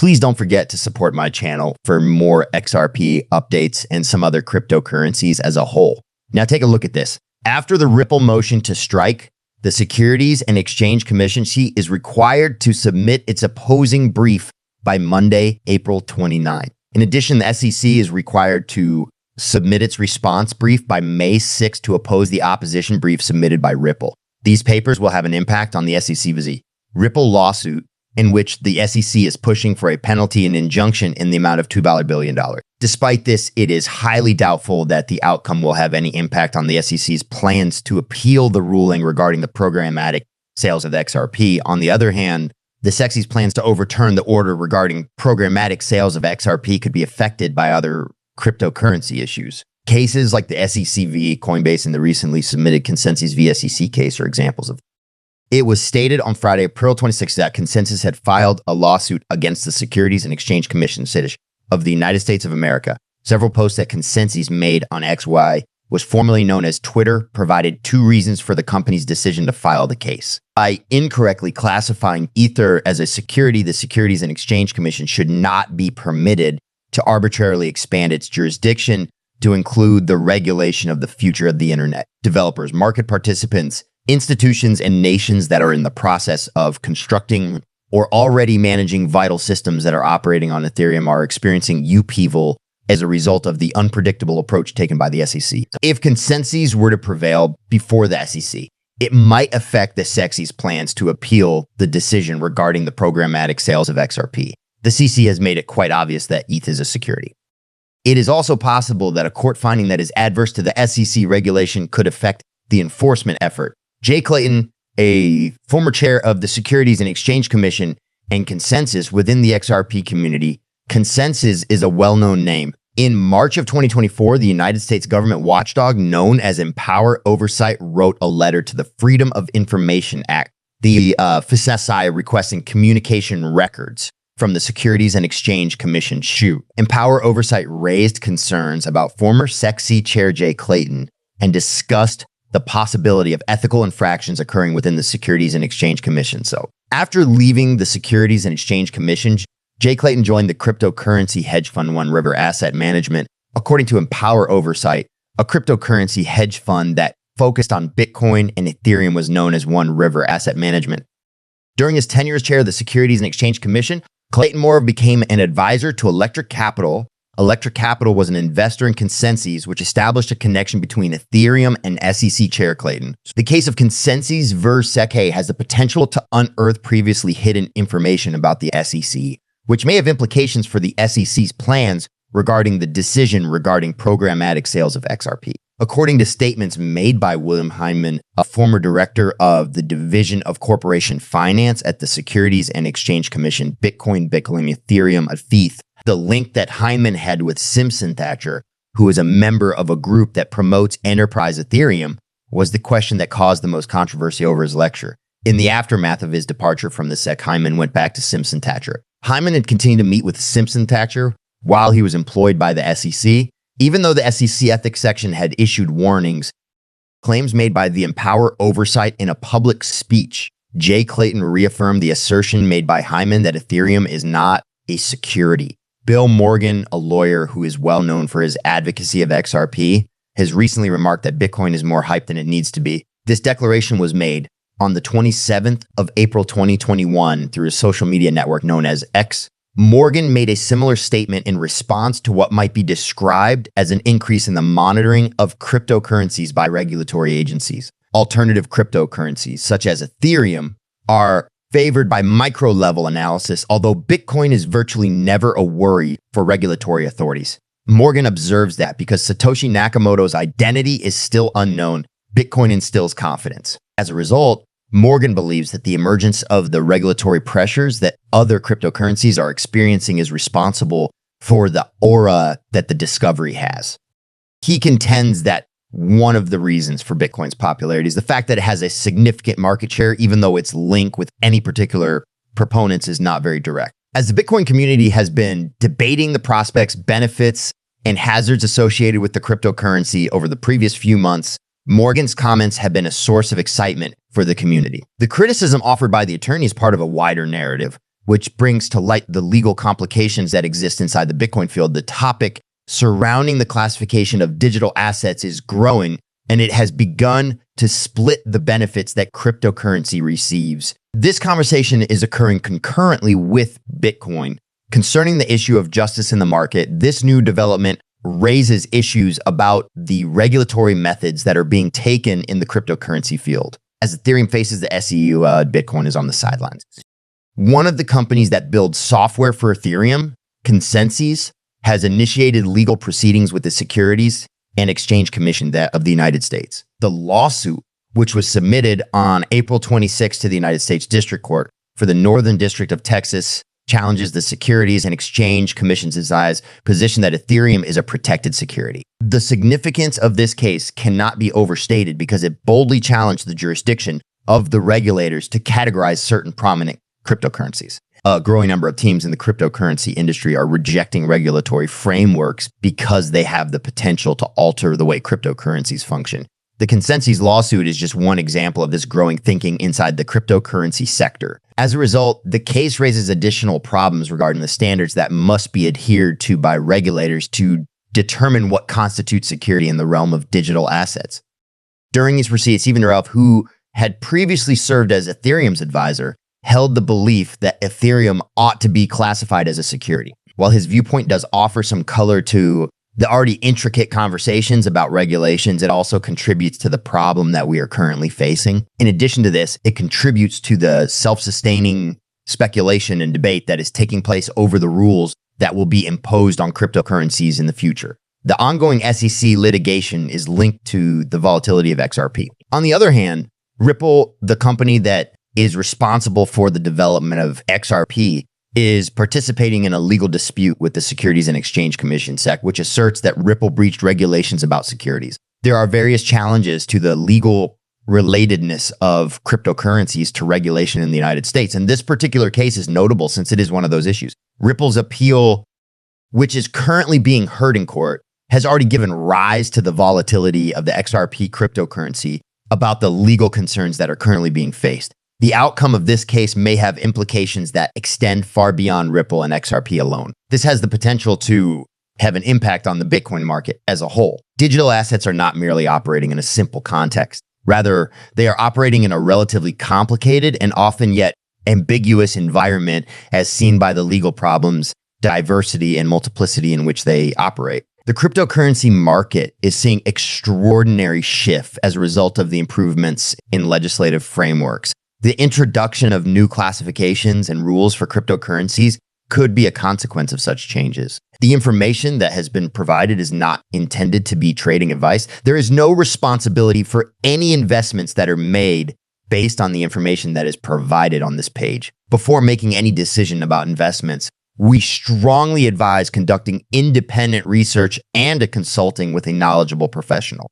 Please don't forget to support my channel for more XRP updates and some other cryptocurrencies as a whole. Now take a look at this. After the Ripple motion to strike, the Securities and Exchange Commission is required to submit its opposing brief by Monday, April 29. In addition, the SEC is required to submit its response brief by May 6 to oppose the opposition brief submitted by Ripple. These papers will have an impact on the SEC's Ripple lawsuit, in which the SEC is pushing for a penalty and injunction in the amount of $2 billion. Despite this, it is highly doubtful that the outcome will have any impact on the SEC's plans to appeal the ruling regarding the programmatic sales of XRP. On the other hand, the SEC's plans to overturn the order regarding programmatic sales of XRP could be affected by other cryptocurrency issues. Cases like the SEC v. Coinbase and the recently submitted Consensus v. SEC case are examples of. It was stated on Friday, April 26, that Consensus had filed a lawsuit against the Securities and Exchange Commission of the United States of America. Several posts that Consensus made on XY, was formerly known as Twitter, provided two reasons for the company's decision to file the case. By incorrectly classifying Ether as a security, the Securities and Exchange Commission should not be permitted to arbitrarily expand its jurisdiction to include the regulation of the future of the internet. Developers, market participants, institutions, and nations that are in the process of constructing or already managing vital systems that are operating on Ethereum are experiencing upheaval as a result of the unpredictable approach taken by the SEC. If Consensus were to prevail before the SEC, it might affect the SEC's plans to appeal the decision regarding the programmatic sales of XRP. The CC has made it quite obvious that ETH is a security. It is also possible that a court finding that is adverse to the SEC regulation could affect the enforcement effort. Jay Clayton, a former chair of the Securities and Exchange Commission and Consensus within the XRP community. Consensus is a well-known name. In March of 2024, the United States government watchdog known as Empower Oversight wrote a letter to the Freedom of Information Act, the FSSI, requesting communication records from the Securities and Exchange Commission. Empower Oversight raised concerns about former SEC Chair Jay Clayton and discussed the possibility of ethical infractions occurring within the Securities and Exchange Commission. So after leaving the Securities and Exchange Commission, Jay Clayton joined the cryptocurrency hedge fund One River Asset Management. According to Empower Oversight, a cryptocurrency hedge fund that focused on Bitcoin and Ethereum was known as One River Asset Management. During his tenure as chair of the Securities and Exchange Commission, Clayton Moore became an advisor to Electric Capital. Electric Capital was an investor in Consensus, which established a connection between Ethereum and SEC Chair Clayton. The case of Consensus versus SEC has the potential to unearth previously hidden information about the SEC, which may have implications for the SEC's plans regarding the decision regarding programmatic sales of XRP. According to statements made by William Hyman, a former director of the Division of Corporation Finance at the Securities and Exchange Commission, Bitcoin, Ethereum, ETH, the link that Hyman had with Simpson Thacher, who is a member of a group that promotes enterprise Ethereum, was the question that caused the most controversy over his lecture. In the aftermath of his departure from the SEC, Hyman went back to Simpson Thacher. Hyman had continued to meet with Simpson Thacher while he was employed by the SEC, even though the SEC ethics section had issued warnings. Claims made by the Empower Oversight in a public speech, Jay Clayton reaffirmed the assertion made by Hyman that Ethereum is not a security. Bill Morgan, a lawyer who is well known for his advocacy of XRP, has recently remarked that Bitcoin is more hype than it needs to be. This declaration was made on the 27th of April 2021 through a social media network known as X. Morgan made a similar statement in response to what might be described as an increase in the monitoring of cryptocurrencies by regulatory agencies. Alternative cryptocurrencies, such as Ethereum, are favored by micro-level analysis, although Bitcoin is virtually never a worry for regulatory authorities. Morgan observes that because Satoshi Nakamoto's identity is still unknown, Bitcoin instills confidence. As a result, Morgan believes that the emergence of the regulatory pressures that other cryptocurrencies are experiencing is responsible for the aura that the discovery has. He contends that one of the reasons for Bitcoin's popularity is the fact that it has a significant market share, even though its link with any particular proponents is not very direct. As the Bitcoin community has been debating the prospects, benefits, and hazards associated with the cryptocurrency over the previous few months, Morgan's comments have been a source of excitement for the community. The criticism offered by the attorney is part of a wider narrative. which brings to light the legal complications that exist inside the Bitcoin field. The topic surrounding the classification of digital assets is growing, and it has begun to split the benefits that cryptocurrency receives. This conversation is occurring concurrently with Bitcoin. Concerning the issue of justice in the market, this new development raises issues about the regulatory methods that are being taken in the cryptocurrency field. As Ethereum faces the SEU, Bitcoin is on the sidelines. One of the companies that builds software for Ethereum, Consensus, has initiated legal proceedings with the Securities and Exchange Commission of the United States. The lawsuit, which was submitted on April 26 to the United States District Court for the Northern District of Texas, challenges the Securities and Exchange Commission's position that Ethereum is a protected security. The significance of this case cannot be overstated because it boldly challenged the jurisdiction of the regulators to categorize certain prominent cryptocurrencies. A growing number of teams in the cryptocurrency industry are rejecting regulatory frameworks because they have the potential to alter the way cryptocurrencies function. The Consensus lawsuit is just one example of this growing thinking inside the cryptocurrency sector. As a result, the case raises additional problems regarding the standards that must be adhered to by regulators to determine what constitutes security in the realm of digital assets. During these proceedings, Stephen Dorff, who had previously served as Ethereum's advisor, held the belief that Ethereum ought to be classified as a security. While his viewpoint does offer some color to the already intricate conversations about regulations, it also contributes to the problem that we are currently facing. In addition to this, it contributes to the self-sustaining speculation and debate that is taking place over the rules that will be imposed on cryptocurrencies in the future. The ongoing SEC litigation is linked to the volatility of XRP. On the other hand, Ripple, the company that is responsible for the development of XRP, is participating in a legal dispute with the Securities and Exchange Commission, SEC, which asserts that Ripple breached regulations about securities. There are various challenges to the legal relatedness of cryptocurrencies to regulation in the United States, and this particular case is notable since it is one of those issues. Ripple's appeal, which is currently being heard in court, has already given rise to the volatility of the XRP cryptocurrency about the legal concerns that are currently being faced. The outcome of this case may have implications that extend far beyond Ripple and XRP alone. This has the potential to have an impact on the Bitcoin market as a whole. Digital assets are not merely operating in a simple context. Rather, they are operating in a relatively complicated and often yet ambiguous environment as seen by the legal problems, diversity, and multiplicity in which they operate. The cryptocurrency market is seeing extraordinary shift as a result of the improvements in legislative frameworks. The introduction of new classifications and rules for cryptocurrencies could be a consequence of such changes. The information that has been provided is not intended to be trading advice. There is no responsibility for any investments that are made based on the information that is provided on this page. Before making any decision about investments, we strongly advise conducting independent research and consulting with a knowledgeable professional.